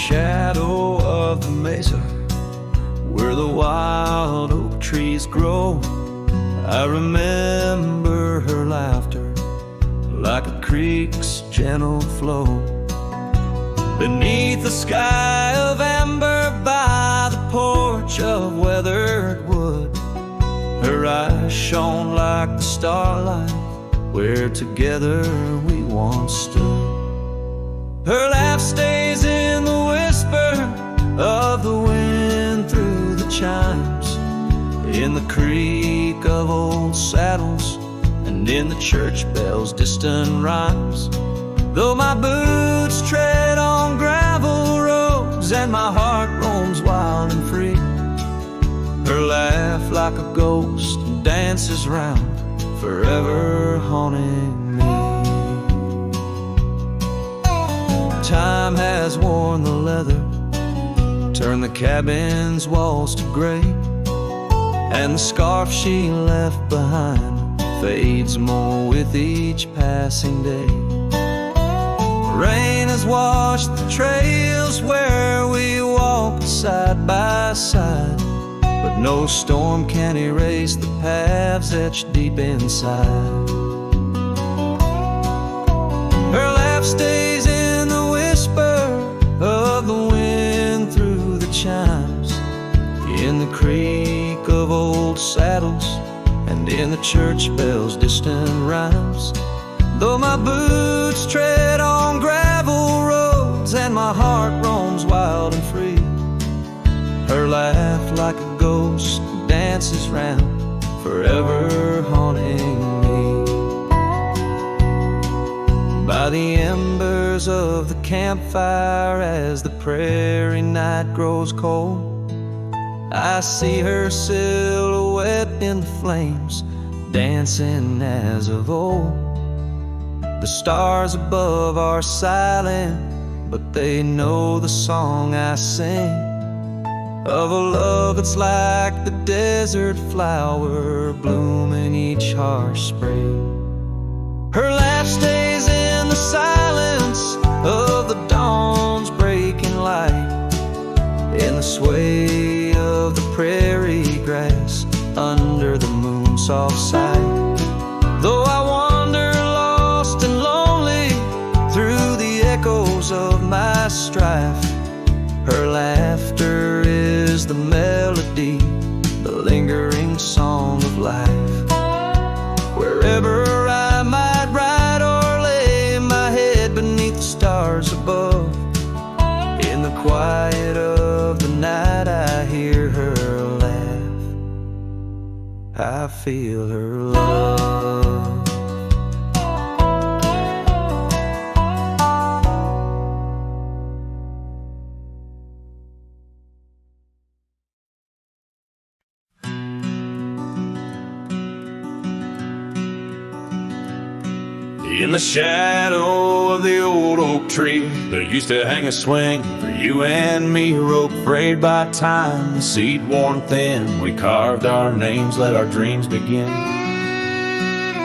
shadow of the mesa, where the wild oak trees grow, I remember her laughter like a creek's gentle flow. Beneath the sky of amber by the porch of weathered wood, her eyes shone like the starlight where together we once stood. Her laugh stays in the whisper of the wind through the chimes, in the creak of old saddles, and in the church bells' distant rhymes. Though my boots tread on gravel roads and my heart roams wild and free, her laugh like a ghost dances round, forever haunting me. Time has worn the leather, turned the cabin's walls to gray, and the scarf she left behind fades more with each passing day. Rain has washed the trails where we walked side by side, but no storm can erase the paths etched deep inside. Her laugh stays in the whisper of the wind through the chimes, in the creak of old saddles, and in the church bells' distant rhymes. Though my boots tread on gravel roads and my heart roams wild and free, her laugh like a ghost dances round, forever haunting me. By the embers of the campfire as the prairie night grows cold, I see her silhouette in the flames, dancing as of old. The stars above are silent, but they know the song I sing, of a love that's like the desert flower blooming each harsh spring. Her laugh stays in the silence of the dawn's breaking light, in the sway of the prairie grass under the moon's soft sight. Though I wander lost and lonely through the echoes of my strife, her laughter is the melody, the lingering song of life. Wherever I might ride or lay my head beneath the stars above, in the quiet of the night I hear her laugh, I feel her love. In the shadow of the old oak tree, there used to hang a swing for you and me, a rope frayed by time, the seed worn thin. We carved our names, let our dreams begin.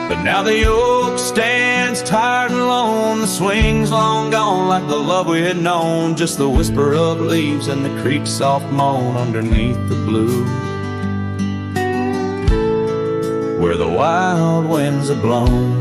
But now the oak stands tired and alone, the swing's long gone like the love we had known, just the whisper of leaves and the creek's soft moan underneath the blue, where the wild winds have blown.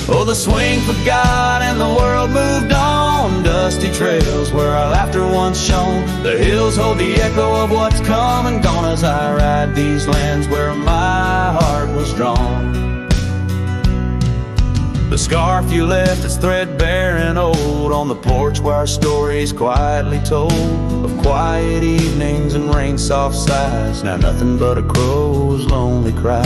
Oh, the swing forgot and the world moved on, dusty trails where our laughter once shone. The hills hold the echo of what's come and gone as I ride these lands where my heart was drawn. The scarf you left is threadbare and old on the porch where our stories quietly told, of quiet evenings and rain soft sighs, now nothing but a crow's lonely cry.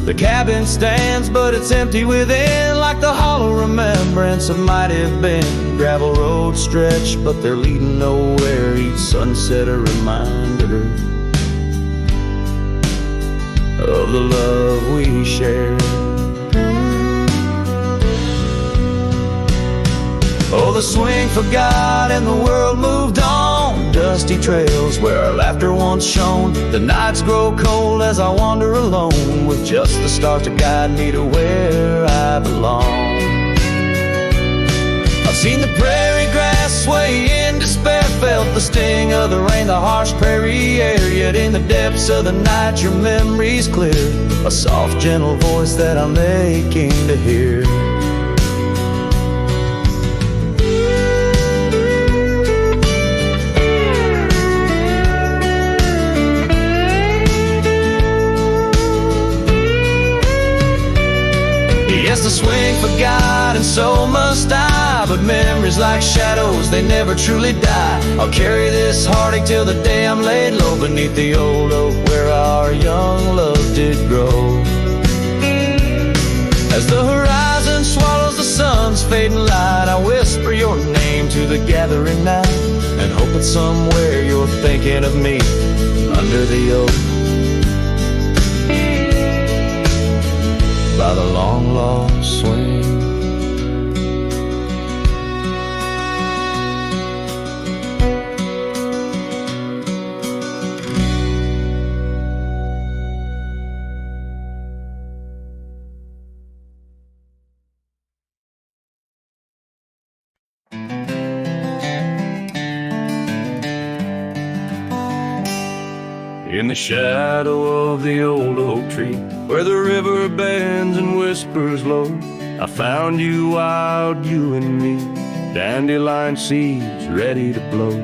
The cabin stands, but it's empty within, like the hollow remembrance of might have been. Gravel roads stretch, but they're leading nowhere, each sunset a reminder of the love we shared. Oh, the swing forgot and the world moved on, dusty trails where our laughter once shone. The nights grow cold as I wander alone, with just the stars to guide me to where I belong. I've seen the prairie grass sway in despair, felt the sting of the rain, the harsh prairie air. Yet in the depths of the night your memory's clear, a soft gentle voice that I'm aching to hear. Yes, the swing forgot and so must I, but memories like shadows, they never truly die. I'll carry this heartache till the day I'm laid low beneath the old oak where our young love did grow. As the horizon swallows the sun's fading light, I whisper your name to the gathering night, and hope that somewhere you're thinking of me under the oak by the long lost swing. In the shadow of the old oak tree, where the river bends and whispers low, I found you, wild, you and me, dandelion seeds ready to blow.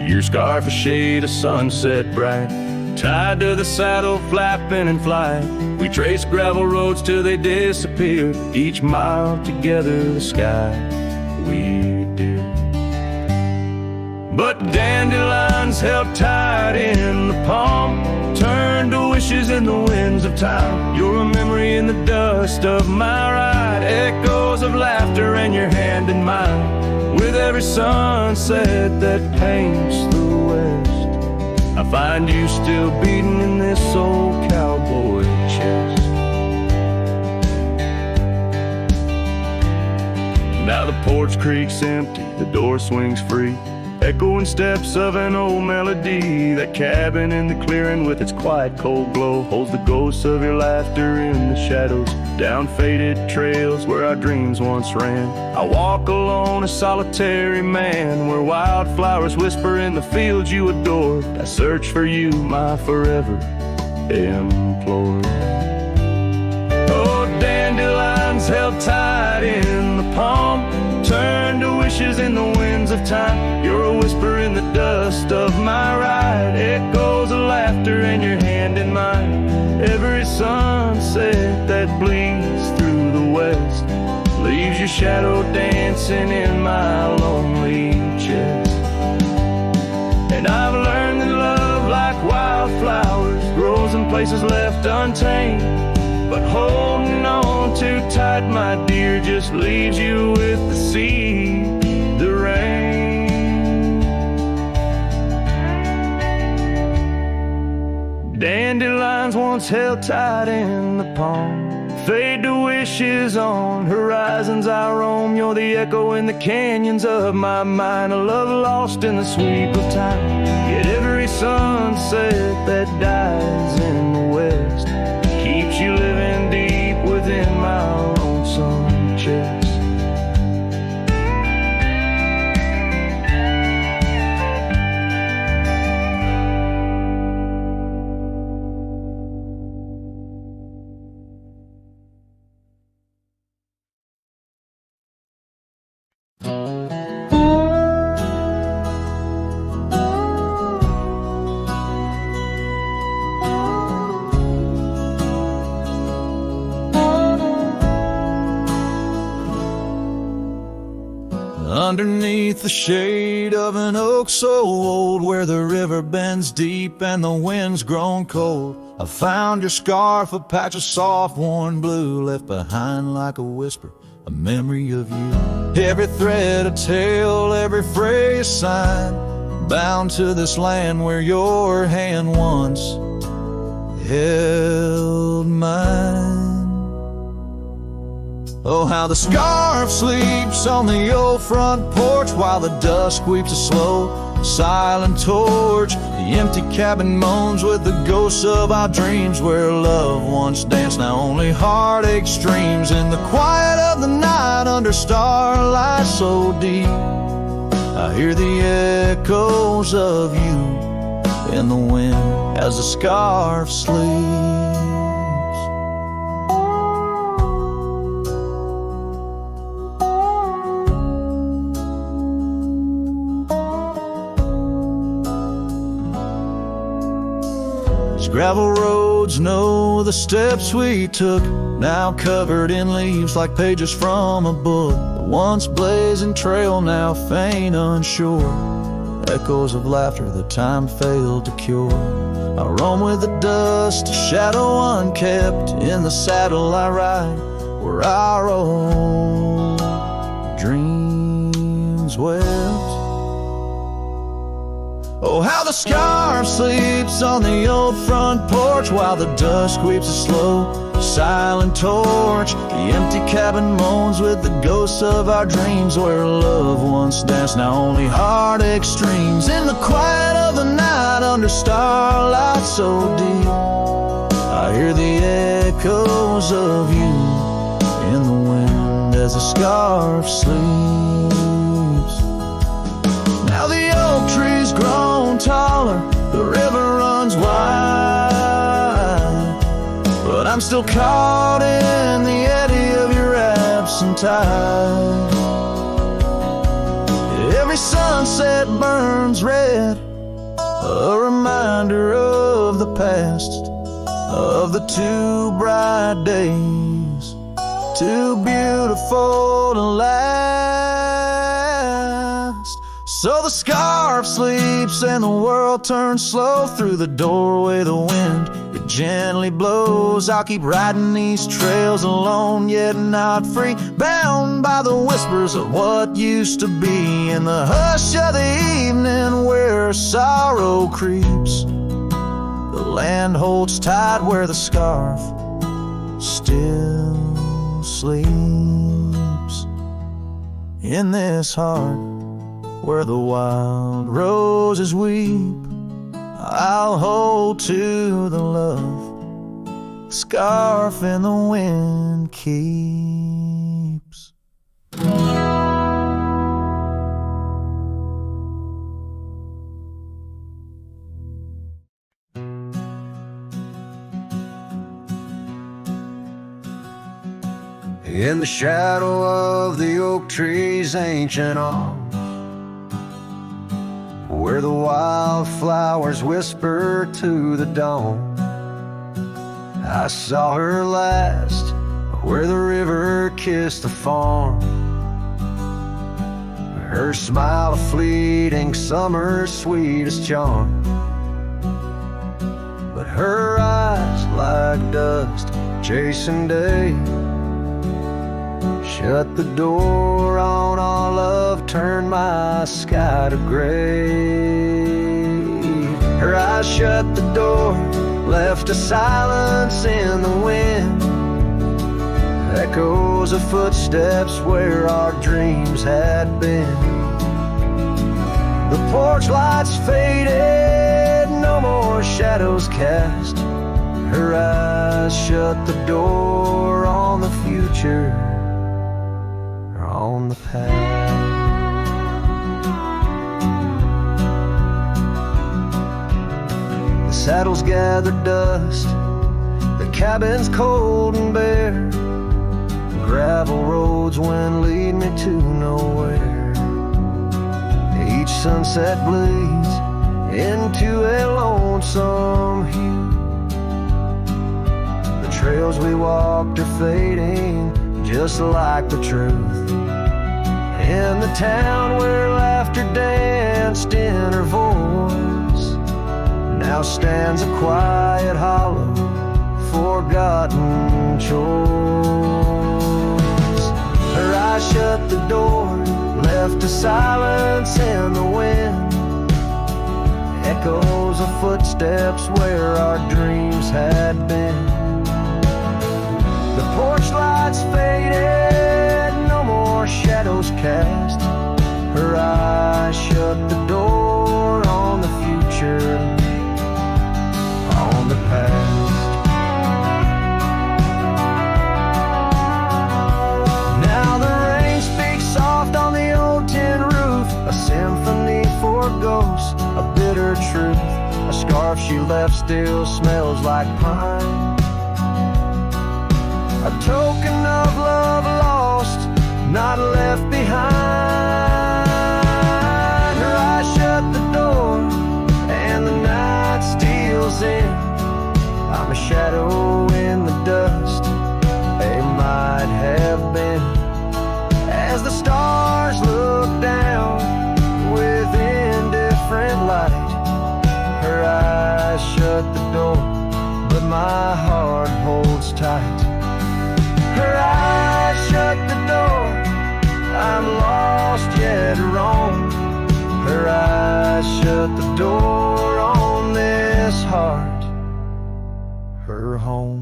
Your scarf a shade of sunset bright, tied to the saddle flapping in flight. We traced gravel roads till they disappeared, each mile together the sky we did. But dandelions held tight in the palm turned to wishes in the winds of time. You're a memory in the dust of my ride, echoes of laughter and your hand in mine. With every sunset that paints the west, I find you still beating in this old cowboy chest. Now the porch creaks empty, the door swings free, echoing steps of an old melody. That cabin in the clearing with its quiet cold glow holds the ghosts of your laughter in the shadows, down faded trails where our dreams once ran. I walk alone, a solitary man, where wildflowers whisper in the fields you adored. I search for you, my forever implored. Oh, dandelions held tight in the palm turn to wishes in the winds of time. You're a whisper in the dust of my ride, echoes of laughter and your hand in mine. Every sunset that bleeds through the west leaves your shadow dancing in my lonely chest. And I've learned that love, like wildflowers, grows in places left untamed, but holding on too tight, my dear, just leaves you with the sea, the rain. Dandelions once held tight in the palm fade to wishes on horizons I roam. You're the echo in the canyons of my mind, a love lost in the sweep of time. Yet every sunset that dies in the west keeps you living deep within my lonesome chest. Underneath the shade of an oak so old, where the river bends deep and the wind's grown cold, I found your scarf, a patch of soft worn blue, left behind like a whisper, a memory of you. Every thread a tale, every phrase a sign, bound to this land where your hand once held mine. Oh, how the scarf sleeps on the old front porch while the dusk weeps a slow, silent torch. The empty cabin moans with the ghosts of our dreams, where love once danced, now only heartache streams. In the quiet of the night under starlight so deep, I hear the echoes of you in the wind as the scarf sleeps. Gravel roads know the steps we took, now covered in leaves like pages from a book. The once blazing trail now faint unsure, echoes of laughter that time failed to cure. I roam with the dust, a shadow unkept. In the saddle I ride where our old dreams wept. Oh, how the scarf sleeps on the old front porch while the dusk weeps a slow, silent torch. The empty cabin moans with the ghosts of our dreams, where love once danced, now only heartache streams. In the quiet of the night under starlight so deep, I hear the echoes of you in the wind as the scarf sleeps. Now the oak tree's grown taller, the river runs wide, but I'm still caught in the eddy of your absent tide. Every sunset burns red, a reminder of the past, of the two bright days, too beautiful to last. So the scarf sleeps and the world turns slow. Through the doorway the wind, it gently blows. I'll keep riding these trails alone, yet not free, bound by the whispers of what used to be. In the hush of the evening where sorrow creeps, the land holds tight where the scarf still sleeps. In this heart where the wild roses weep, I'll hold to the love the scarf in the wind keeps. In the shadow of the oak tree's ancient arms, where the wildflowers whisper to the dawn, I saw her last where the river kissed the farm. Her smile a fleeting summer's sweetest charm, but her eyes like dust chasing day shut the door on our love, turned my sky to gray. Her eyes shut the door, left a silence in the wind, echoes of footsteps where our dreams had been. The porch lights faded, no more shadows cast. Her eyes shut the door on the future, on the past. The saddles gather dust, the cabin's cold and bare, gravel roads when lead me to nowhere. Each sunset bleeds into a lonesome hue. The trails we walked are fading just like the truth. In the town where laughter danced in her voice, now stands a quiet hollow, forgotten choice. Her eyes shut the door, left a silence in the wind, echoes of footsteps where our dreams had been. The Porch lights faded, no more shadows cast. Her eyes shut the door on the future, on the past. Now the rain speaks soft on the old tin roof, a symphony for ghosts, a bitter truth. A scarf she left still smells like pine, a token of love lost, not left behind. Her eyes shut the door and the night steals in. I'm a shadow in the dust, they might have been. As the stars look down with indifferent light, her eyes shut the door, but my heart holds tight. Her eyes shut the door, I'm lost yet wrong. Her eyes shut the door on this heart, her home.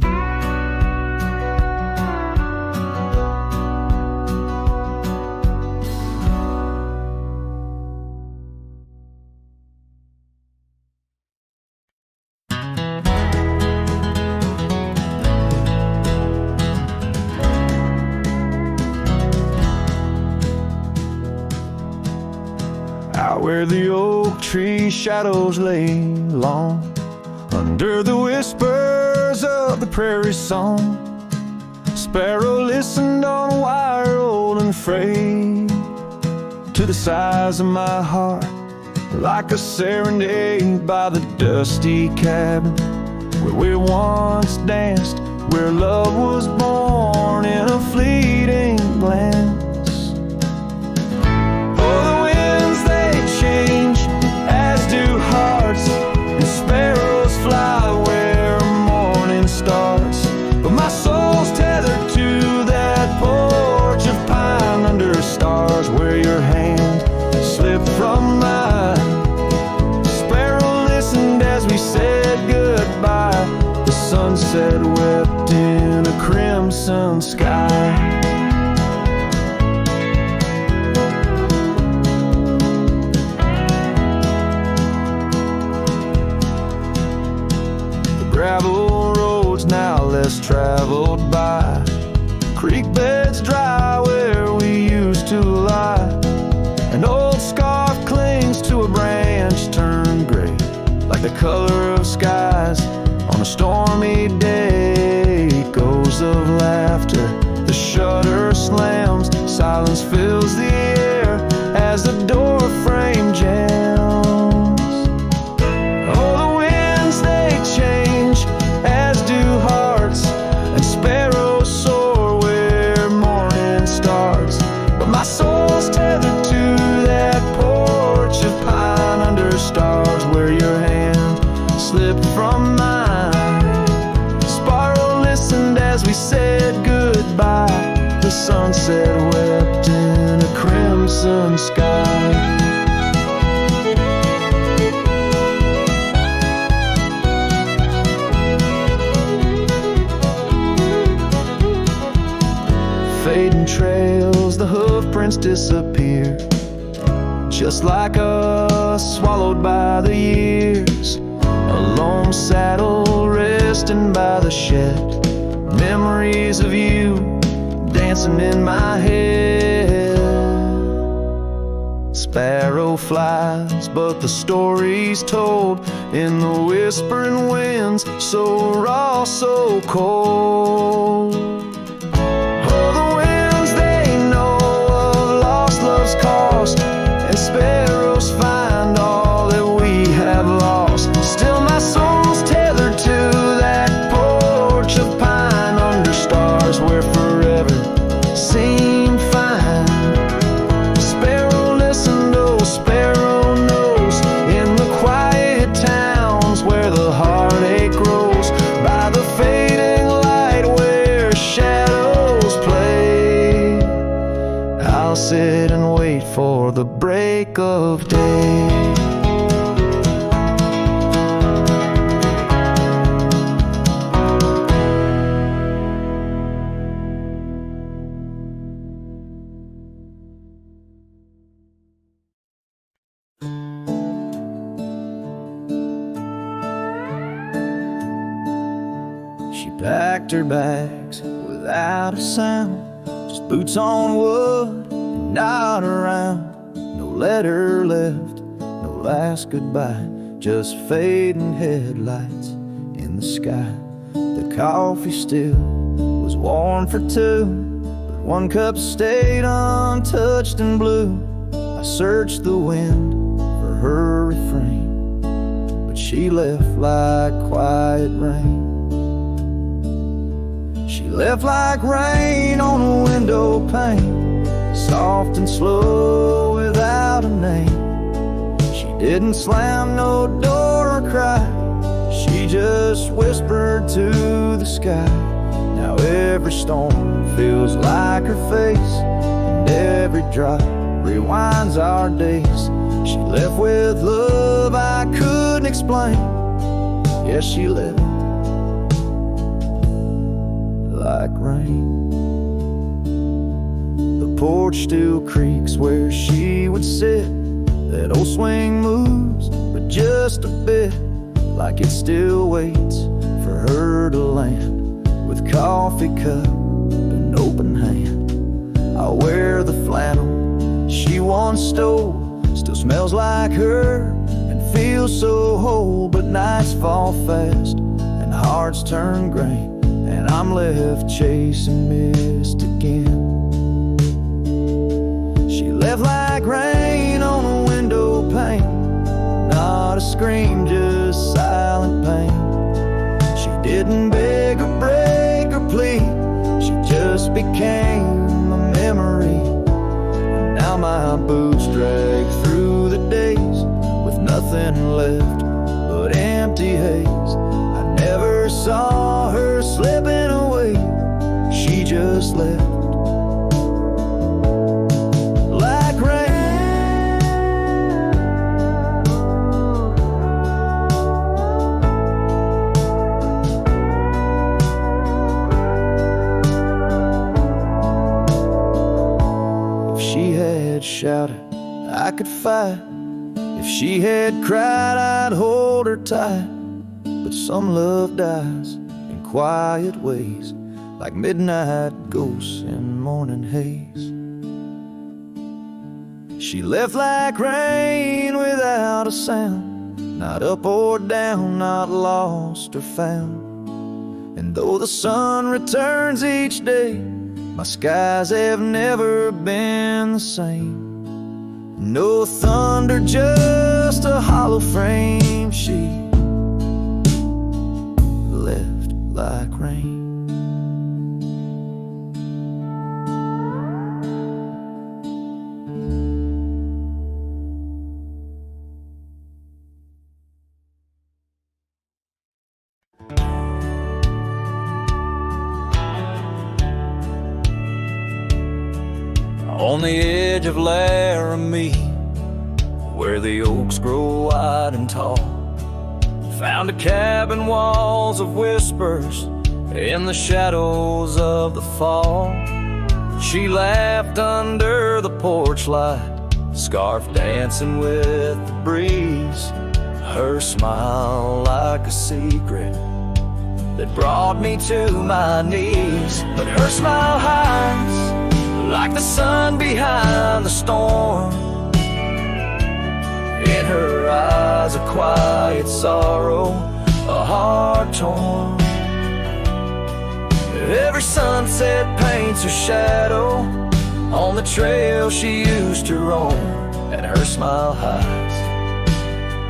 Out where the oak tree shadows lay long, under the whispers of the prairie song, sparrow listened on a wire old and frayed to the size of my heart, like a serenade by the dusty cabin where we once danced, where love was born in a fleeting glance. Change, as do hearts, and sparrows fly where morning starts. But my soul's tethered to that porch of pine under stars, where your hand slipped from mine. Sparrow listened as we said goodbye. The sunset wept in a crimson sky. Gravel roads now less traveled by, creek beds dry where we used to lie. An old scarf clings to a branch turned gray, like the color of skies on a stormy day. Echoes of laughter, the shutter slams, silence fills the air as the door frame jams. Oh, the winds they change, as do hearts, and sparrows soar where morning starts. But my soul's tethered to that porch of pine under stars, where your hand slipped from mine. Sparrow listened as we said goodbye. The sunset wept in a crimson sky. Fading trails, the hoof prints disappear, just like us, swallowed by the years. A lone saddle resting by the shed, memories of you dancing in my head. Sparrow flies, but the story's told in the whispering winds, so raw, so cold. Cost, and sparrows find all that we have lost. Still my soul's tethered to that porch of pine under stars, where forever seemed fine. Sparrow listened, oh sparrow knows, in the quiet towns where the heartache grows, by the fading light where shadows play. I'll sit and wait for the break of day. packed her bags without a sound. Just boots on wood and not around. No letter left, no last goodbye, just fading headlights in the sky. The coffee still was warm for two, but one cup stayed untouched and blue. I searched the wind for her refrain, but she left like quiet rain. She left like rain on a window pane, soft and slow without a name. She didn't slam no door or cry, she just whispered to the sky. Now every storm feels like her face, and every drop rewinds our days. She left with love I couldn't explain. Yes, she left like rain. The porch still creaks where she would sit. That old swing moves, but just a bit, like it still waits for her to land. With coffee cup and open hand, I'll wear the flannel she once stole. Still smells like her and feels so whole. But nights fall fast and hearts turn gray, and I'm left chasing mist again. She left like rain on a window pane, not a scream, just silent pain. She didn't beg or break or plead, she just became a memory. And now my boots drag through the days with nothing left but empty haze. I never saw her slipping away, she just left like rain. If she had shouted, I could fight. If she had cried, I'd hold her tight. But some love dies in quiet ways, like midnight ghosts in morning haze. She left like rain without a sound, not up or down, not lost or found. And though the sun returns each day, my skies have never been the same. No thunder, just a hollow frame. She left like rain. On the edge of Laramie, where the oaks grow wide and tall, found a cabin, walls of whispers in the shadows of the fall. She laughed under the porch light, scarf dancing with the breeze. Her smile like a secret that brought me to my knees. But her smile hides like the sun behind the storm. In her eyes a quiet sorrow, a heart torn. Every sunset paints her shadow on the trail she used to roam. And her smile hides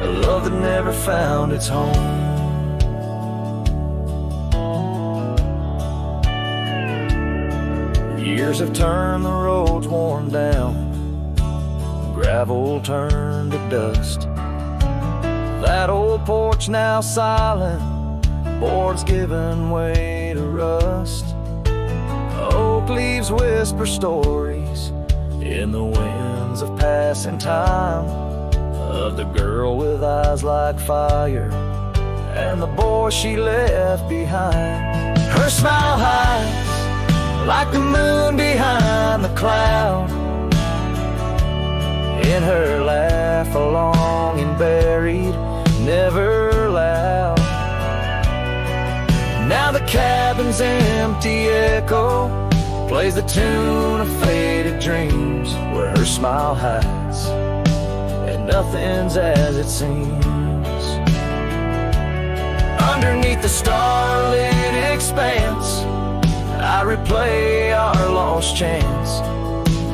a love that never found its home. Years have turned the roads worn down, gravel turned to dust. That old porch now silent, boards giving way to rust. Oak leaves whisper stories in the winds of passing time, of the girl with eyes like fire and the boy she left behind. Her smile hides like the moon behind the cloud. In her laugh a longing buried, never loud. Now Now the cabin's empty echo plays the tune of faded dreams, where her smile hides and nothing's as it seems. Underneath the starlit expanse, I replay our lost chance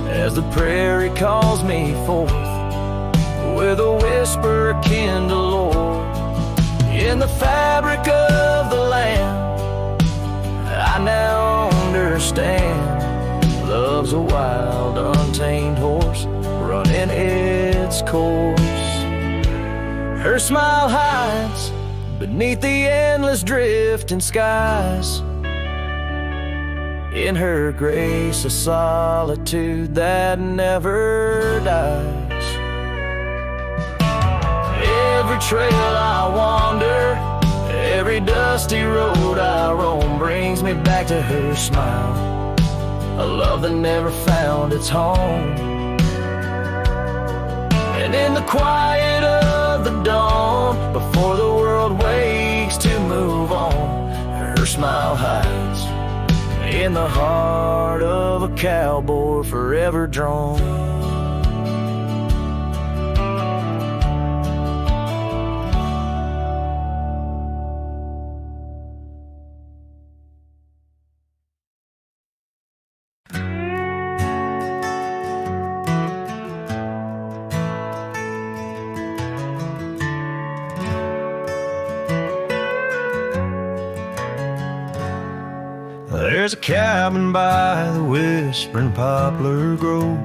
as the prairie calls me forth with a whisper akin to lore. In the fabric of the land, I now understand love's a wild, untamed horse running its course. Her smile hides beneath the endless drifting skies. In her grace, a solitude that never dies. Every trail I wander, every dusty road I roam, brings me back to her smile, a love that never found its home. And in the quiet of the dawn, before the world wakes to move on, her smile hides in the heart of a cowboy forever drawn. There's a cabin by the whispering poplar grove,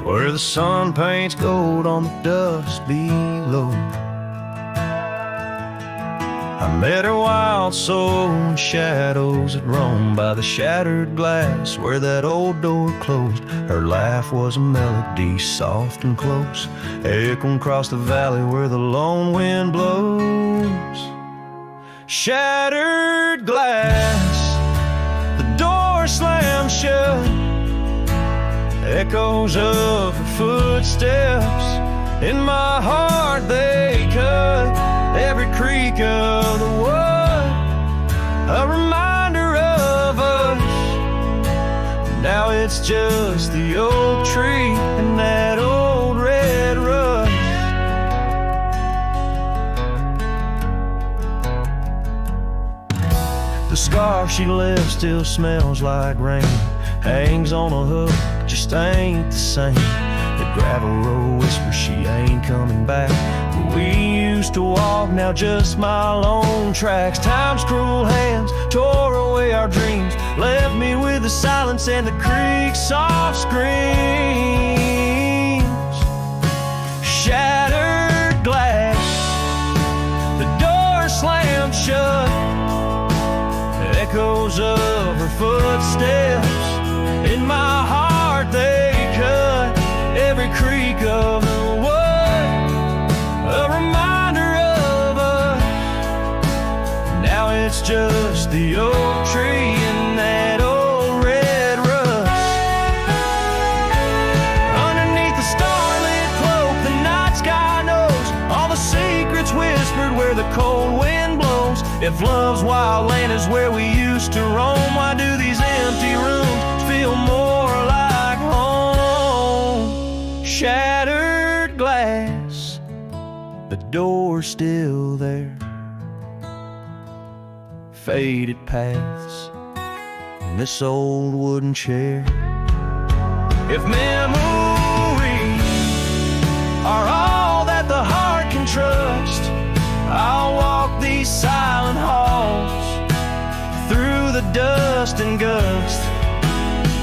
where the sun paints gold on the dust below. I met her wild soul in shadows that roam by the shattered glass where that old door closed. Her laugh was a melody soft and close, echoing across the valley where the lone wind blows. Shattered glass, the door slammed shut, echoes of her footsteps in my heart they cut. Every creak of the wood, a reminder of us. Now it's just the oak tree and that old red rust. The scarf she left still smells like rain, hangs on a hook, just ain't the same. The gravel road whispers she ain't coming back, but we used to walk, now just my lone tracks. Time's cruel hands tore away our dreams, left me with the silence and the creek's soft screams. Shattered glass, the door slammed shut, echoes of her footsteps in my heart they cut. Every creak of the wood, a reminder of us. Now it's just the oak tree and that old red rust. Underneath the starlit cloak, the night sky knows all the secrets whispered where the cold wind blows. If love's wild land is where we used to roam, why do these empty rooms feel more like home? Shattered glass, the door's still there, faded paths in this old wooden chair. If memories are all that the heart can trust, I'll walk these silent halls through the dust and gust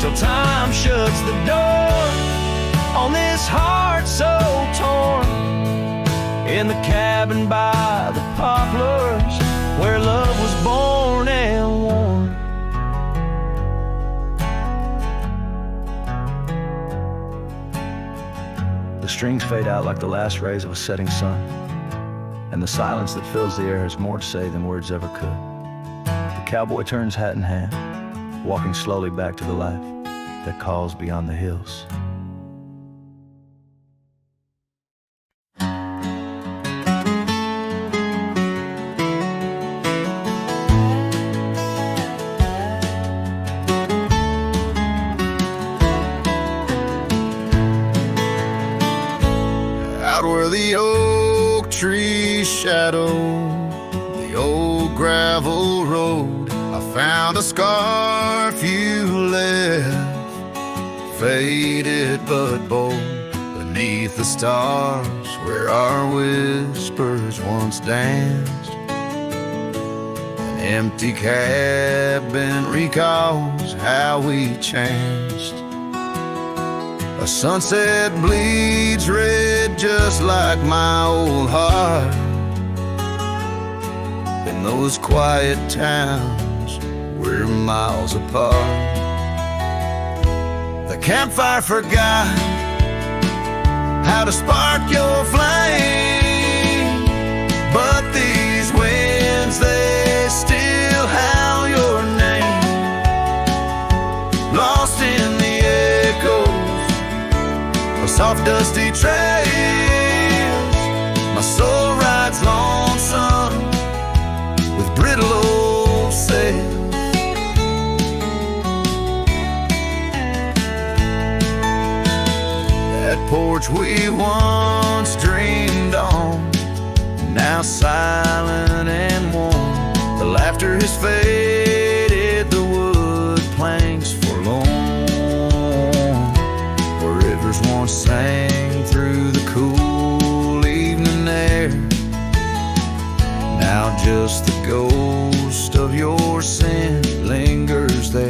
till time shuts the door on this heart so torn. In the cabin by the poplars where love was born and worn. The strings fade out like the last rays of a setting sun, and the silence that fills the air has more to say than words ever could. The cowboy turns hat in hand, walking slowly back to the life that calls beyond the hills. shadow, the old gravel road, I found a scarf you left, faded but bold, beneath the stars where our whispers once danced. An empty cabin recalls how we chanced. A sunset bleeds red just like my old heart. In those quiet towns we're miles apart. The campfire forgot how to spark your flame, but these winds, they still howl your name. Lost in the echoes of soft dusty trails, my soul rides lonesome with brittle old sails. That porch we once dreamed on, now silent and warm. The laughter has faded, the wood planks forlorn. Where rivers once sang through the cool evening air, now just the ghost of your sin lingers there.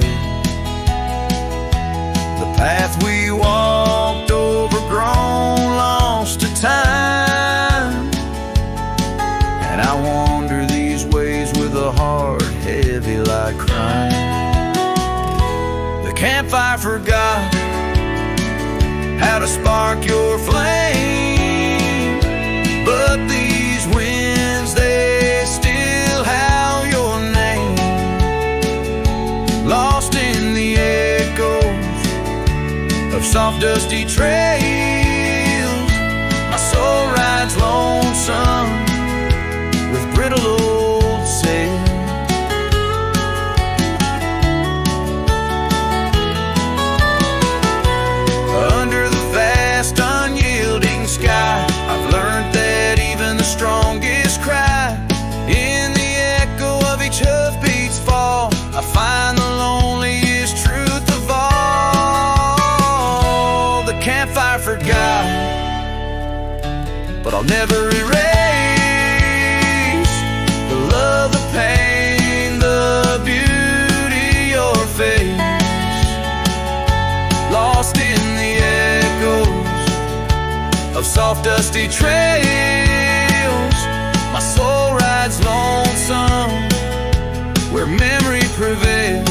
The path we walked, overgrown, lost to time, and I wander these ways with a heart heavy like crime. The campfire forgot how to spark your flame, but these winds, they still howl your name. Lost in the echoes of soft dusty trails, my soul rides lonesome with brittle old sails. Under the vast unyielding sky, I've learned that even the strongest cry, in the echo of each hoofbeat's fall, I find the loneliest truth of all. The campfire forgot, but I'll never erase the love, the pain, the beauty, your face. Lost in the echoes of soft dusty trails, my soul rides lonesome where memory prevails.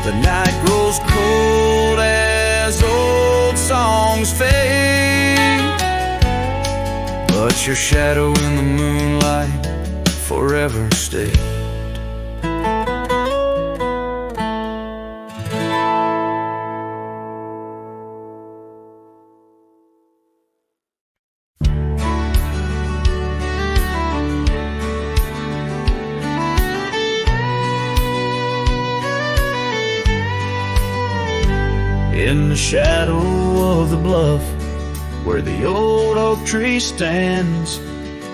The night grows cold as old songs fade, but your shadow in the moonlight forever stays. In the shadow of the bluff where the old oak tree stands,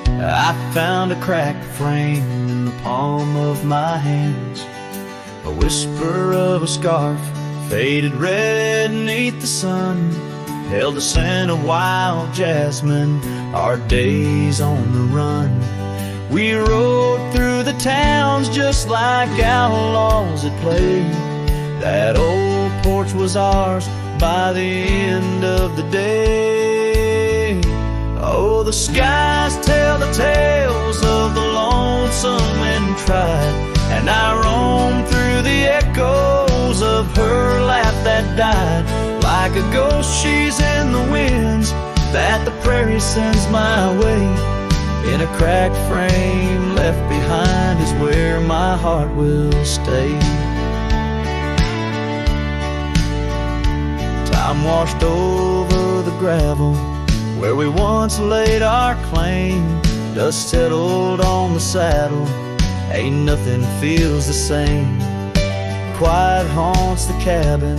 I found a cracked frame in the palm of my hands. A whisper of a scarf, faded red beneath the sun, held the scent of wild jasmine, our days on the run. We rode through the towns just like outlaws at play. That old porch was ours by the end of the day. Oh, the skies tell the tales of the lonesome and tried, and I roam through the echoes of her laugh that died. Like a ghost, she's in the winds that the prairie sends my way. In a cracked frame left behind is where my heart will stay. Time washed over the gravel where we once laid our claim. Dust settled on the saddle, ain't nothing feels the same. Quiet haunts the cabin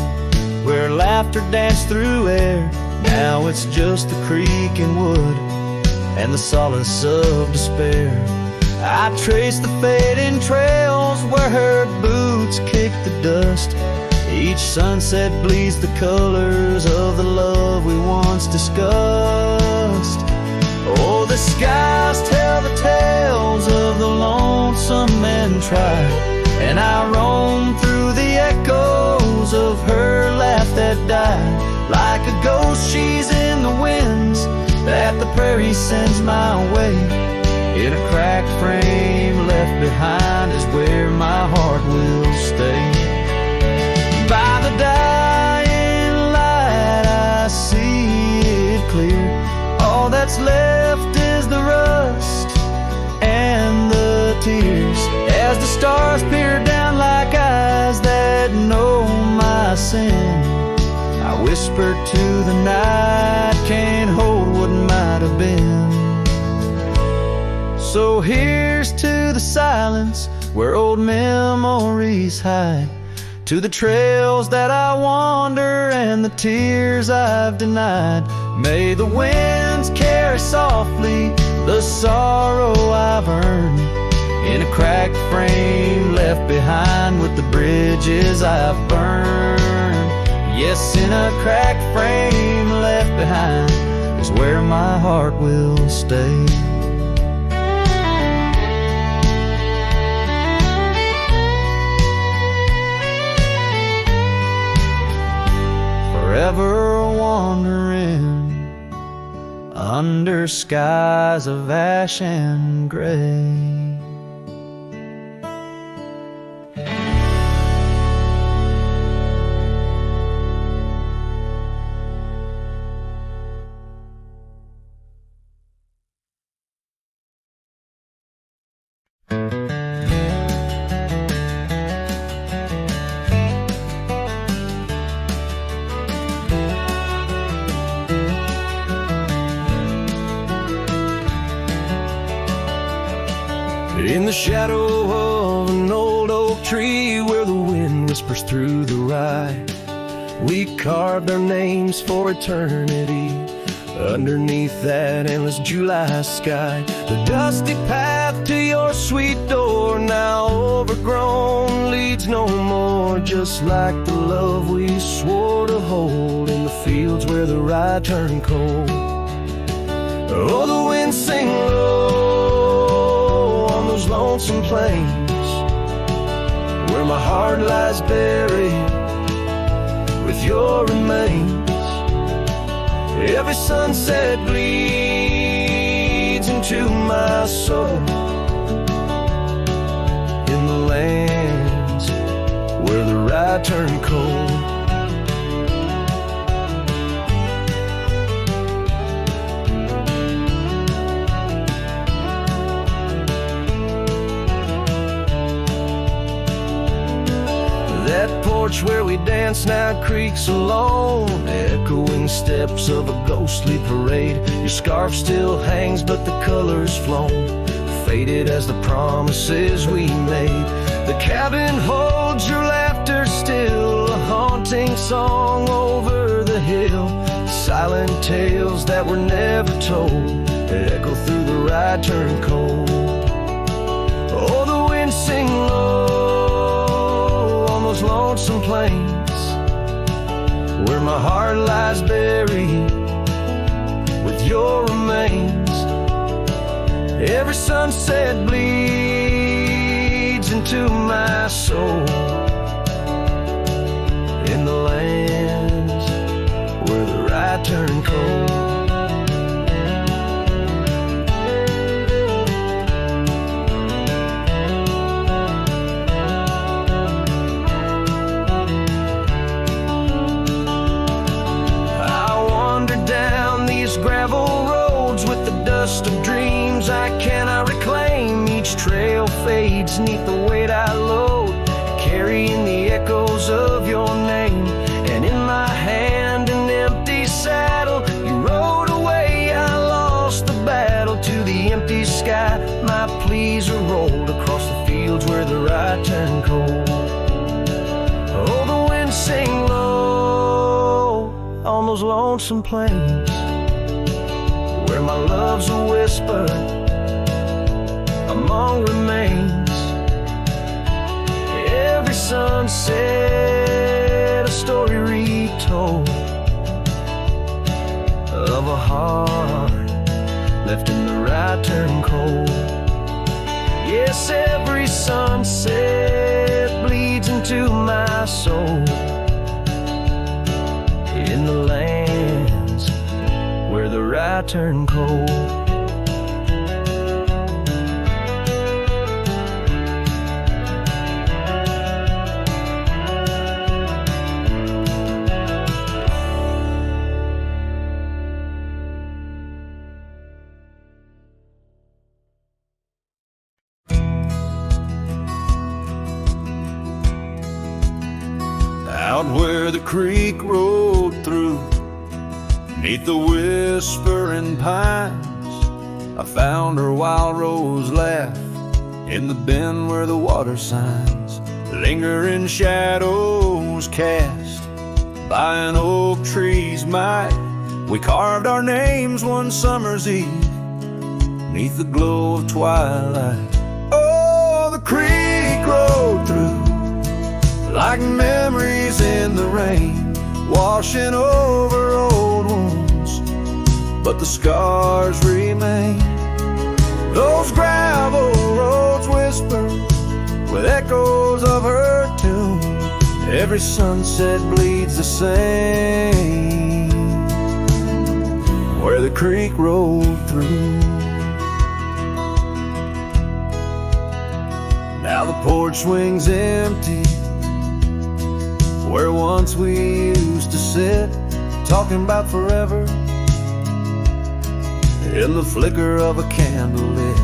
where laughter danced through air. Now it's just the creek and wood and the solace of despair. I trace the fading trails where her boots kick the dust. Each sunset bleeds the colors of the love we once discussed. Oh, the skies tell the tales of the lonesome and tried, and I roam through the echoes of her laugh that died. Like a ghost, she's in the winds that the prairie sends my way. In a cracked frame left behind is where my heart will stay. By the dying light I see it clear. All that's left is the rust and the tears, as the stars peer down like eyes that know my sin. I whisper to the night, can't hold what might have been. So here's to the silence where old memories hide, to the trails that I wander and the tears I've denied. May the winds carry softly the sorrow I've earned, in a cracked frame left behind with the bridges I've burned. Yes, in a cracked frame left behind is where my heart will stay. Forever wandering under skies of ash and gray. In the shadow of an old oak tree where the wind whispers through the rye, we carved our names for eternity underneath that endless July sky. The dusty path to your sweet door, now overgrown, leads no more, just like the love we swore to hold in the fields where the rye turned cold. Oh, the wind sing low on those lonesome plains where my heart lies buried with your remains. Every sunset bleeds into my soul in the lands where the rye turned cold. That porch where we dance now creaks alone, echoing steps of a ghostly parade. Your scarf still hangs but the color's flown, faded as the promises we made. The cabin holds your laughter still, a haunting song over the hill. Silent tales that were never told echo through the rye turned cold. Oh, the wind sing low those lonesome plains where my heart lies buried with your remains. Every sunset bleeds into my soul in the lands where the rye turned cold. Of dreams I cannot reclaim, each trail fades neath the weight I load, carrying the echoes of your name. And in my hand an empty saddle, you rode away, I lost the battle. To the empty sky my pleas are rolled, across the fields where the rye turned cold. Oh, the wind sing low on those lonesome plains where my love's a whisper among remains. Every sunset, a story retold of a heart left in the right turn cold. Yes, every sunset bleeds into my soul, in the lands where the right turn cold. Out where the creek rolled through, neath the whispering pines, I found her wild rose laugh in the bend where the water signs linger in shadows cast by an oak tree's might. We carved our names one summer's eve neath the glow of twilight. Oh, the creek rolled through like memories in the rain, washing over old wounds, but the scars remain. Those gravel roads whisper with echoes of her tune. Every sunset bleeds the same where the creek rolled through. Now the porch swings empty where once we used to sit, talking about forever in the flicker of a candle lit.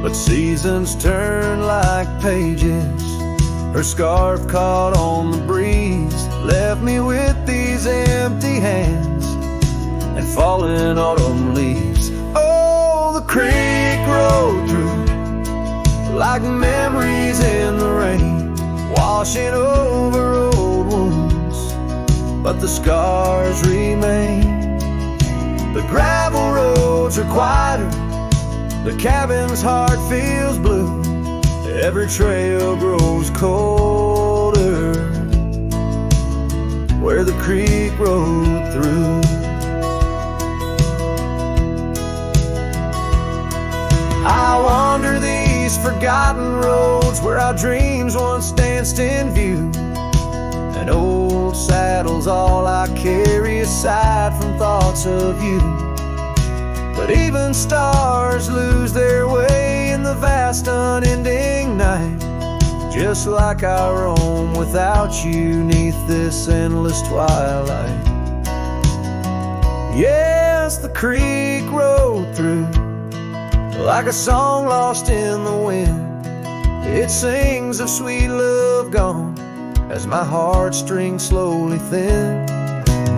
But seasons turn like pages. Her scarf caught on the breeze left me with these empty hands and falling autumn leaves. Oh, the creek rolled through like memories in the rain, washing over old wounds, but the scars remain. The gravel roads are quieter, the cabin's heart feels blue. Every trail grows colder where the creek rolled through. I wander these forgotten roads where our dreams once danced in view, and old saddle's all I carry aside from thoughts of you. But even stars lose their way in the vast unending night, just like I roam without you neath this endless twilight. Yes, the creek rolled through like a song lost in the wind. It sings of sweet love gone as my heartstrings slowly thin.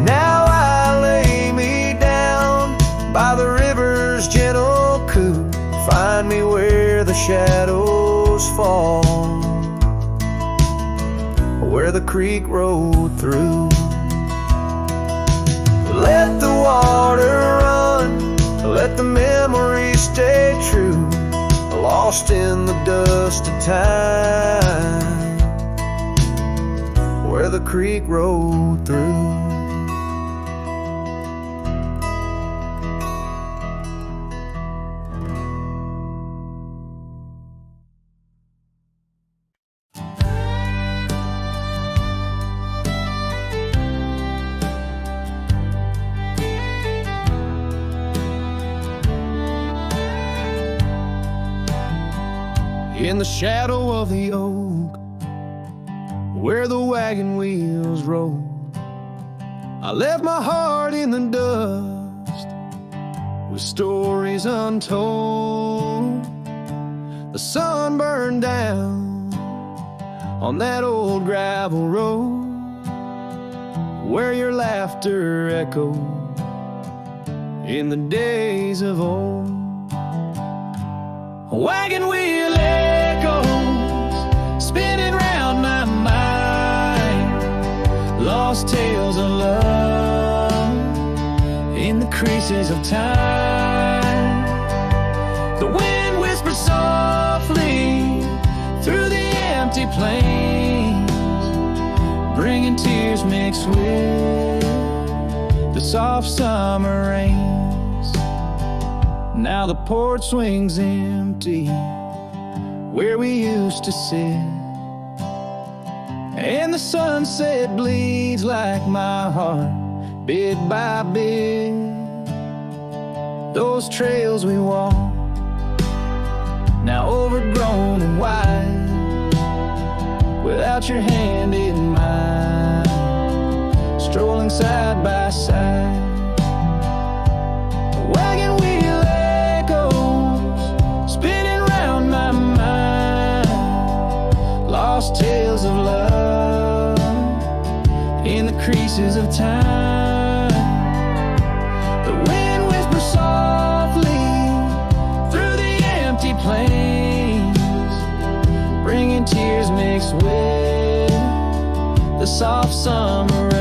Now I lay me down by the river's gentle coo. Find me where the shadows fall, where the creek rolled through. Let the water run, let the memories stay true, lost in the dust of time, where the creek rolled through. In the shadow of the oak, where the wagon wheels roll, I left my heart in the dust with stories untold. The sun burned down on that old gravel road where your laughter echoed in the days of old. A wagon wheel echoes spinning round my mind, lost tales of love in the creases of time. empty plains, bringing tears mixed with the soft summer rains. Now the porch swings empty where we used to sit, and the sunset bleeds like my heart, bit by bit. Those trails we walk, now overgrown and wide, without your hand in mine, strolling side by side. The wagon wheel echoes, spinning round my mind, lost tales of love in the creases of time. The wind whispers softly through the empty plains, bringing tears mixed with the soft summer rain.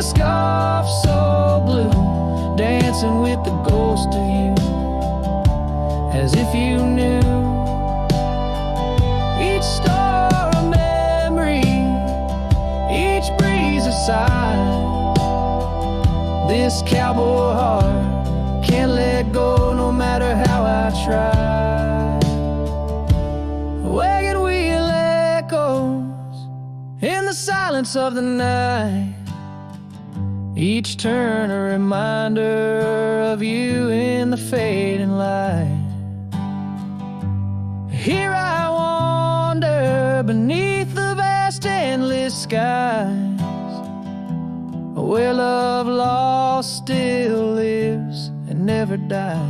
Scarf so blue, dancing with the ghost of you, as if you knew each star a memory, each breeze a sigh. This cowboy heart can't let go no matter how I try. The wagon wheel echoes in the silence of the night, each turn a reminder of you in the fading light. Here I wander beneath the vast endless skies, where love lost still lives and never dies.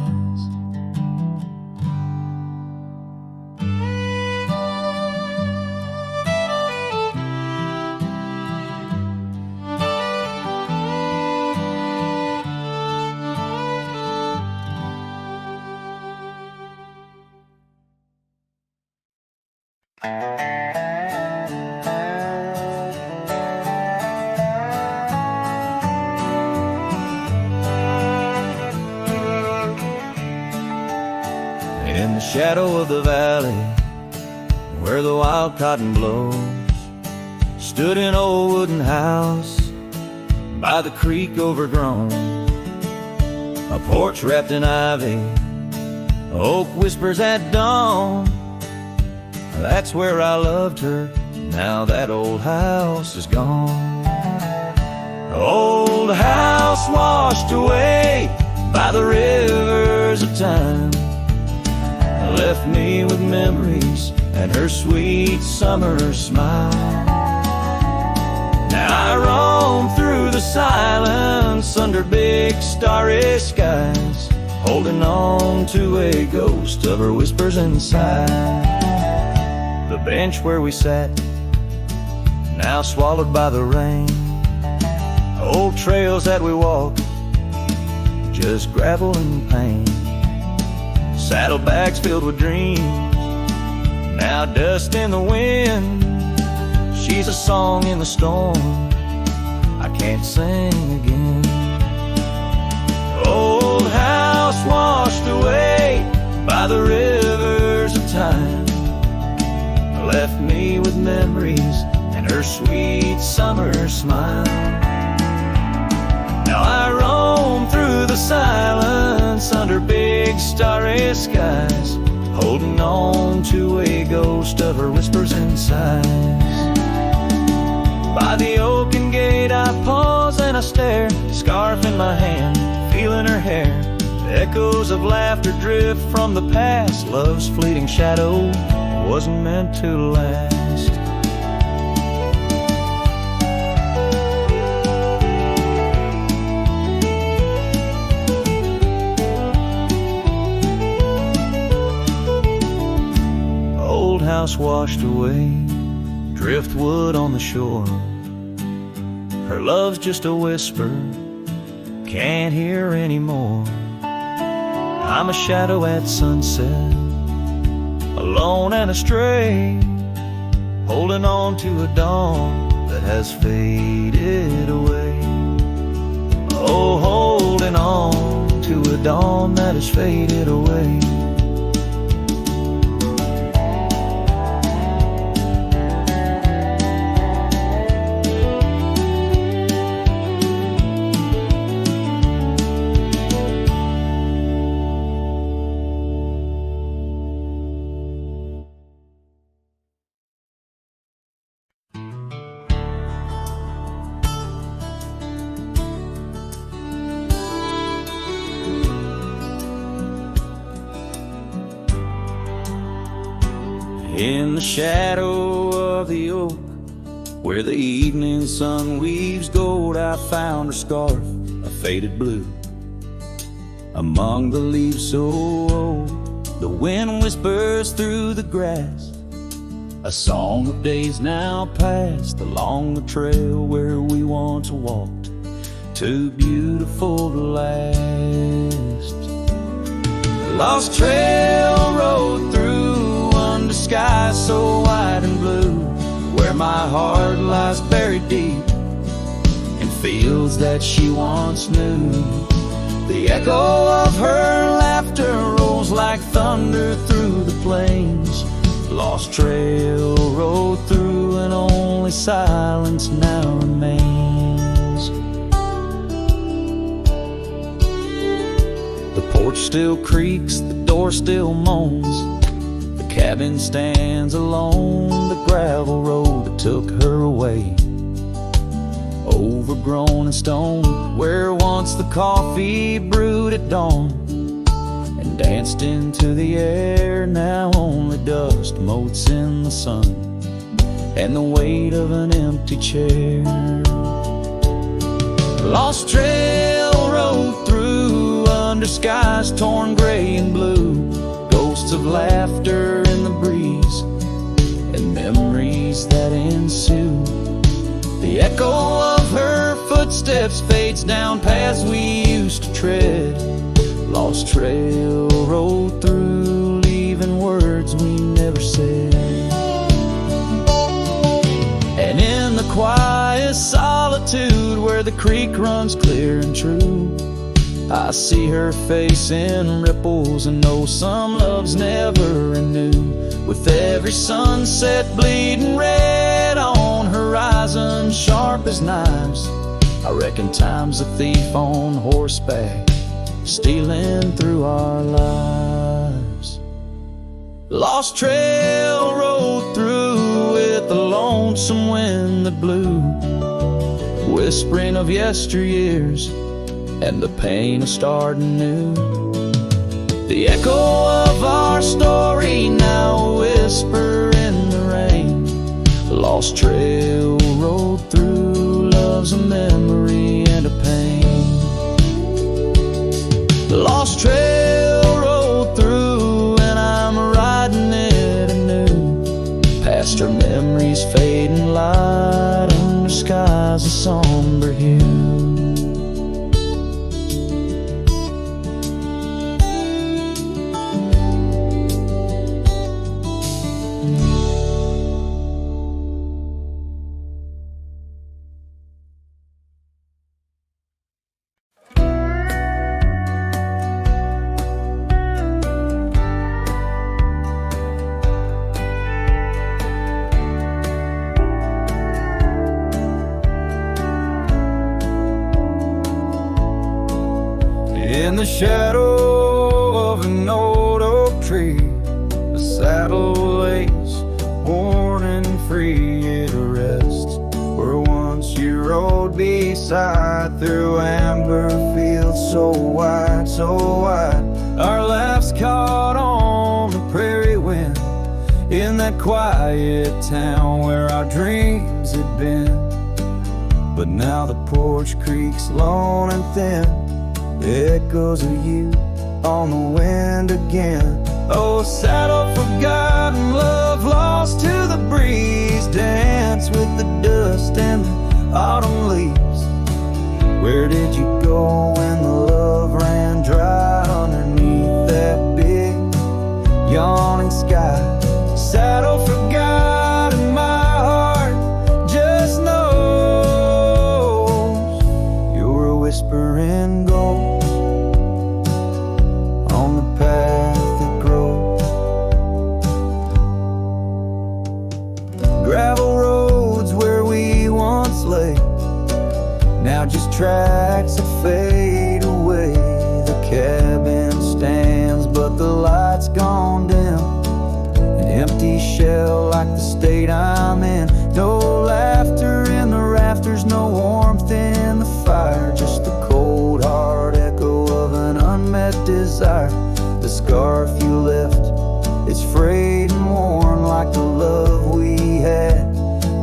In the shadow of the valley, where the wild cotton blows, stood an old wooden house by the creek overgrown. A porch wrapped in ivy, oak whispers at dawn. That's where I loved her, now that old house is gone. Old house washed away by the rivers of time, left me with memories and her sweet summer smile. Now I roam through the silence under big starry skies, holding on to a ghost of her whispers inside. The bench where we sat, now swallowed by the rain. Old trails that we walked, just gravel and pain. Saddlebags filled with dreams, now dust in the wind. She's a song in the storm I can't sing again. Old house washed away by the rivers of time, left me with memories and her sweet summer smile. Now I roam through the silence under big starry skies, holding on to a ghost of her whispers and sighs. By the oaken gate I pause and I stare, scarf in my hand, feeling her hair. Echoes of laughter drift from the past, love's fleeting shadow wasn't meant to last. Old house washed away, driftwood on the shore. Her love's just a whisper can't hear anymore. I'm a shadow at sunset, alone and astray, holding on to a dawn that has faded away. Oh, holding on to a dawn that has faded away. In the shadow of the oak, where the evening sun weaves gold, I found her scarf, a faded blue. Among the leaves so old, the wind whispers through the grass, a song of days now past, along the trail where we once walked, too beautiful to last. Lost trail rode through under skies so wide and blue, where my heart lies buried deep in fields that she once knew. The echo of her laughter rolls like thunder through the plains. Lost trail rode through and only silence now remains. The porch still creaks, the door still moans, cabin stands alone, the gravel road that took her away, overgrown and stone, where once the coffee brewed at dawn and danced into the air. Now only dust motes in the sun and the weight of an empty chair. Lost trail rode through under skies torn gray and blue, ghosts of laughter in the breeze and memories that ensue. The echo of her footsteps fades down paths we used to tread. Lost trail rode through, leaving words we never said. And in the quiet solitude where the creek runs clear and true, I see her face in ripples and know some loves never renew. With every sunset bleeding red on horizon sharp as knives, I reckon time's a thief on horseback, stealing through our lives. Lost trail rode through with the lonesome wind that blew, whispering of yesteryears and the pain of starting new. The echo of our story now a whisper in the rain. Lost trail rode through, love's a memory and a pain. Lost trail rode through and I'm riding it anew, past her memories fading light under skies of somber hue. In the shadow of an old oak tree, a saddle lays worn and free. It rests where once you rode beside, through amber fields so wide, so wide. Our laughs caught on the prairie wind, in that quiet town where our dreams had been. But now the porch creaks lone and thin, the echoes of you on the wind again. Oh, saddle forgotten, love lost to the breeze, dance with the dust and the autumn leaves. Where did you go? go when the love ran dry underneath that big yawning sky. Saddle for God and my heart just knows you're a whispering ghost on the path that grows. Gravel roads where we once lay, now just tracks that fade away. The cabin stands, but the light's gone dim. An empty shell like the state I'm in. No laughter in the rafters, no warmth in the fire. Just the cold hard echo of an unmet desire. The scarf you left, it's frayed and worn like the love we had,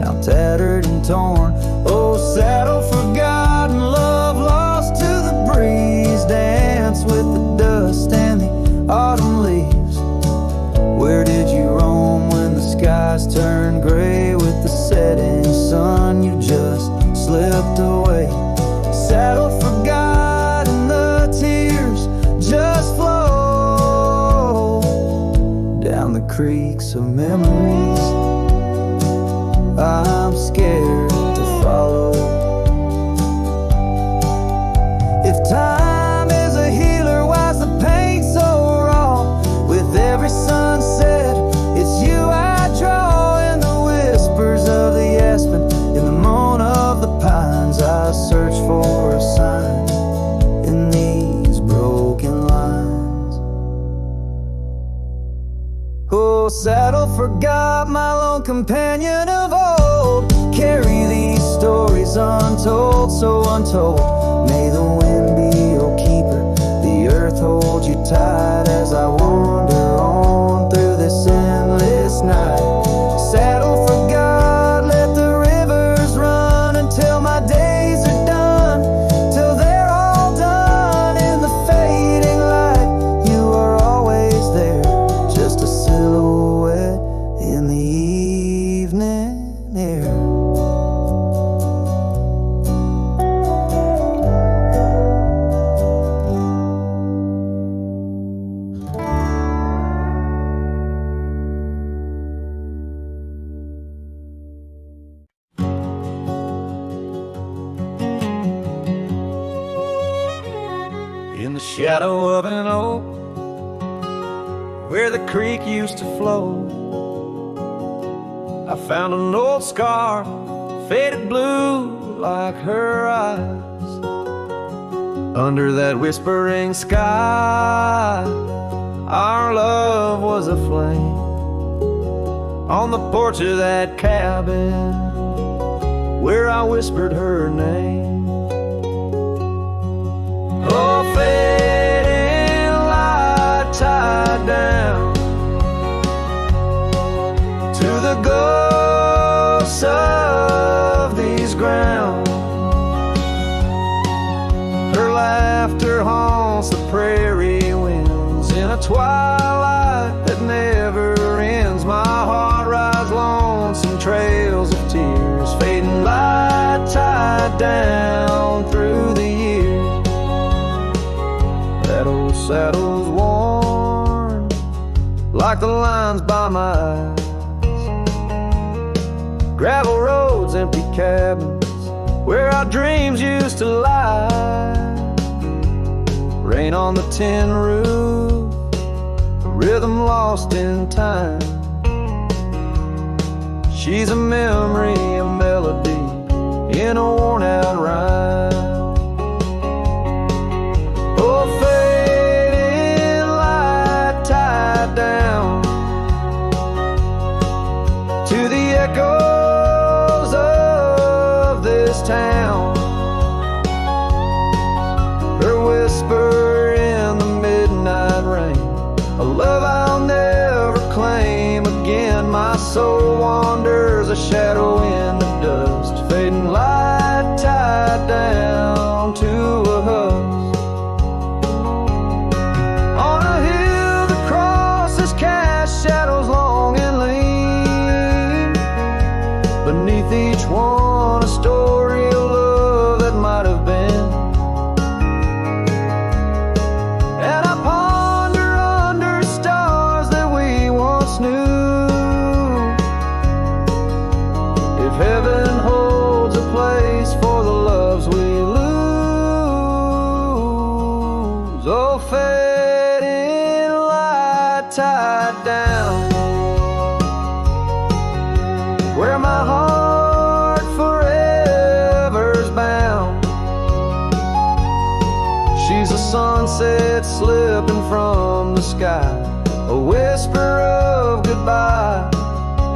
now tattered and torn. Oh, saddle forgotten, love lost to the breeze. Dance with the dust and the autumn leaves. Where did you roam when the skies turned gray? With the setting sun you just slipped away. Saddle forgotten, the tears just flow down the creeks of memories. I'm scared to follow. If time is a healer, why's the pain so raw? With every sunset, it's you I draw. In the whispers of the aspen, in the moan of the pines, I search for a sign in these broken lines. Oh, saddle forgot, my lone companion of old. Carry these stories untold, so untold. May the wind be your keeper, the earth hold you tight as I wander on through this endless night. Saddle for God, let the rivers run until my days are done, till they're all done. In the fading light, you are always there, just a silhouette in the evening air. In the shadow of an oak, where the creek used to flow, I found an old scar, faded blue like her eyes. Under that whispering sky, our love was aflame. On the porch of that cabin, where I whispered her name. Oh, fading light tied down to the ghosts of these grounds. Her laughter haunts the prairie winds in a twilight that never ends. My heart rides lonesome trails of tears, fading light tied down through the years. That old saddle's worn like the lines by my eyes. Gravel roads, empty cabins, where our dreams used to lie. Rain on the tin roof, a rhythm lost in time. She's a memory, a melody in a worn out rhyme. Oh, fading light tied down to the echoes of this town. Her whisper in the midnight rain, a love I'll never claim again. My soul wanders a shadow in the dust, fading light tied down to a husk. On a hill that crosses cast shadows long and lean. Beneath each one a story of love that might have been. oh fading light tied down, where my heart forever's bound. She's a sunset slipping from the sky, a whisper of goodbye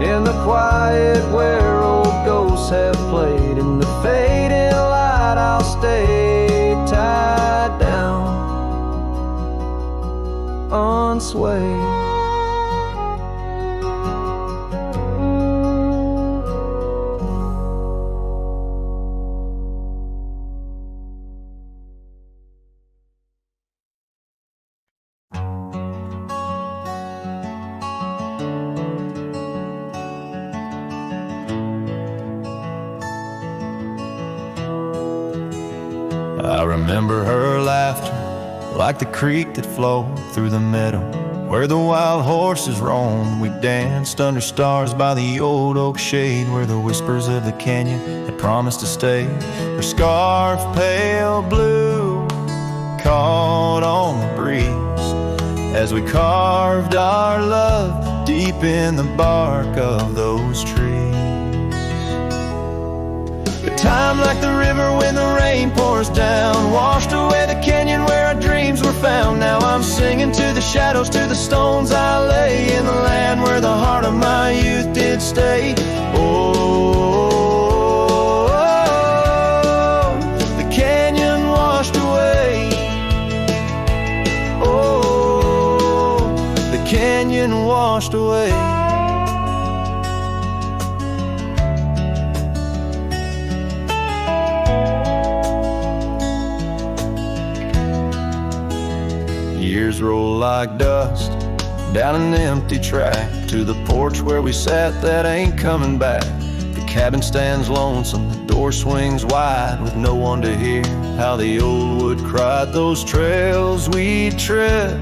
in the quiet where old ghosts have played. In the fading light I'll stay tied down, unswayed. I remember her laughter like the creek that flowed through the meadow where the wild horses roamed. We danced under stars by the old oak shade where the whispers of the canyon had promised to stay. Her scarf pale blue caught on the breeze as we carved our love deep in the bark of those trees. Time like the river when the rain pours down, washed away the canyon where our dreams were found. Now I'm singing to the shadows, to the stones I lay in the land where the heart of my youth did stay. Oh, the canyon washed away. Oh, the canyon washed away. Years roll like dust down an empty track to the porch where we sat that ain't coming back. The cabin stands lonesome, the door swings wide with no one to hear how the old wood cried. Those trails we tread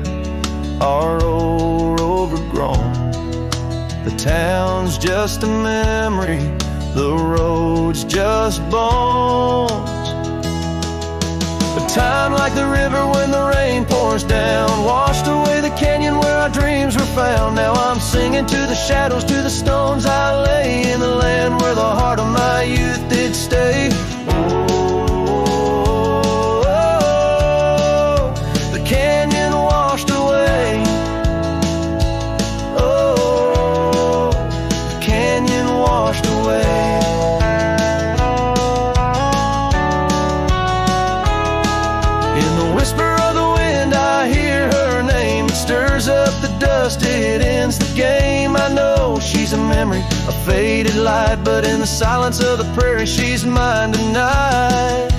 are old, overgrown. The town's just a memory, the road's just bones. Time like the river when the rain pours down, washed away the canyon where our dreams were found. Now I'm singing to the shadows, to the stones I lay in the land where the heart of my youth did stay. Oh, the canyon washed away. Oh, the canyon washed away. Stirs up the dust, it ends the game. I know she's a memory, a faded light, but in the silence of the prairie, she's mine tonight.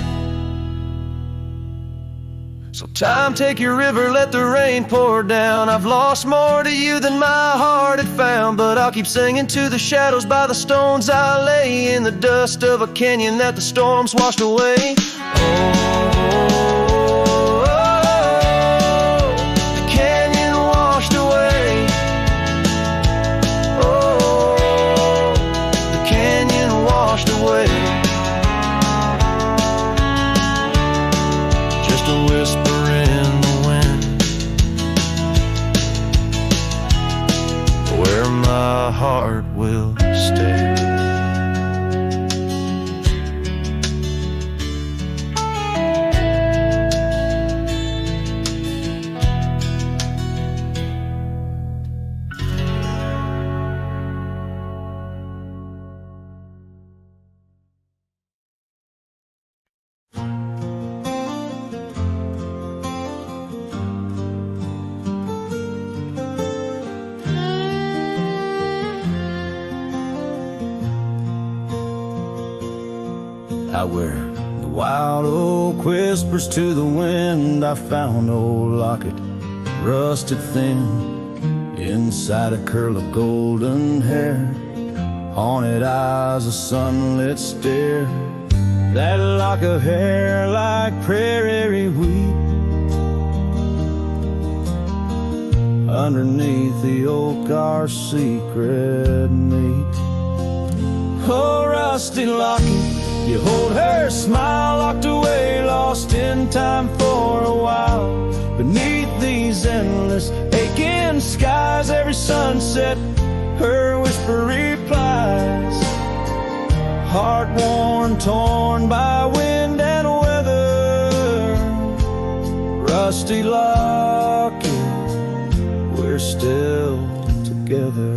So time, take your river, let the rain pour down. I've lost more to you than my heart had found, but I'll keep singing to the shadows by the stones I lay in the dust of a canyon that the storms washed away. Just a whisper in the wind, where my heart will stay. Out where the wild oak whispers to the wind, I found old locket, rusted thin, inside a curl of golden hair, haunted eyes, a sunlit stare. That lock of hair like prairie wheat, underneath the oak our secret meet. Oh, rusty locket, you hold her smile locked away, lost lost in time for a while. Beneath these endless aching skies, every sunset her whisper replies. Heart worn, torn by wind and weather, rusty locket, we're still together.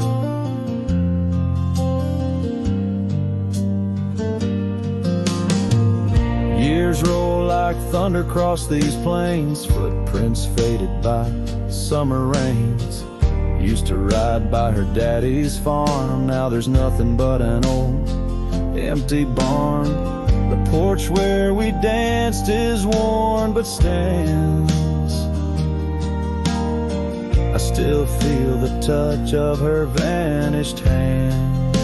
Years roll like thunder across these plains, footprints faded by summer rains. Used to ride by her daddy's farm, now there's nothing but an old empty barn. The porch where we danced is worn but stands. I still feel the touch of her vanished hands.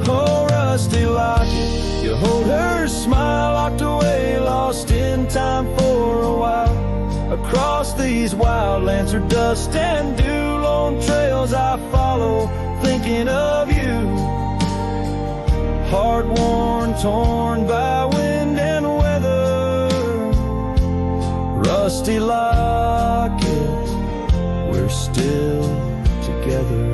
Oh, rusty locket, you hold her smile, locked away, lost in time for a while. Across these wildlands are dust and dew, lone trails I follow, thinking of you. Heart worn, torn by wind and weather, rusty locket, we're still together.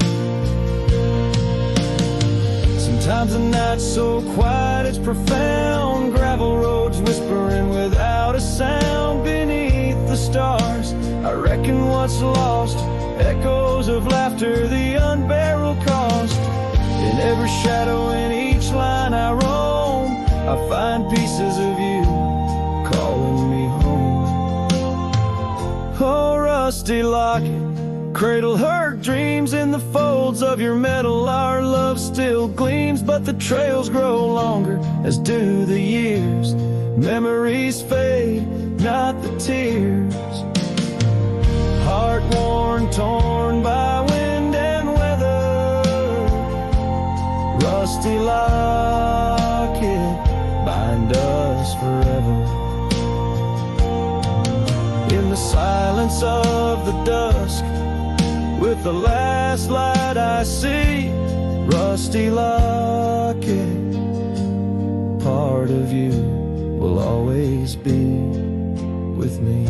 Sometimes the night's so quiet it's profound, gravel roads whispering without a sound. Beneath the stars, I reckon what's lost, echoes of laughter, the unbearable cost. In every shadow, in each line I roam, I find pieces of you calling me home. Oh, rusty locket, cradle her dreams in the folds of your metal. Our love still gleams, but the trails grow longer, as do the years. Memories fade, not the tears. Heart worn, torn by wind and weather, rusty locket, bind us forever. In the silence of the dusk, with the last light I see, rusty locket, part of you will always be with me.